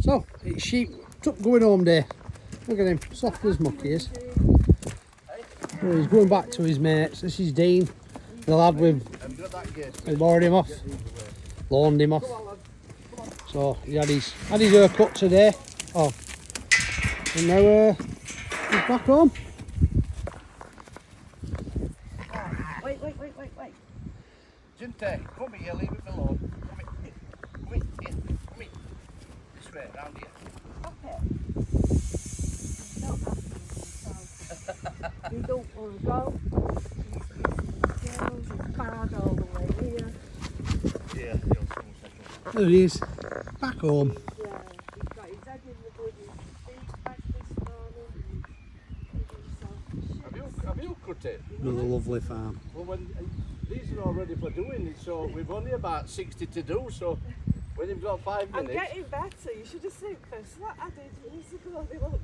So, it's sheep going home day. Look at him, soft as muck he is. So he's going back to his mates. This is Dean, the lad we've borrowed him off, loaned him off. So he had his haircut today. Oh, and now he's back home. Wait. Junte, come here, leave it alone. Come here. This way, round here. Okay. You don't want to go. It's bad all the way here. Yeah, There he is, back home. He's got his head in the bloody feet back this morning. Have you cut it? Another lovely farm. Well, when these are all ready for doing it, so we've only about 60 to do, so when you've got 5 I'm minutes. getting better. You should have seen first what I did years ago. They won't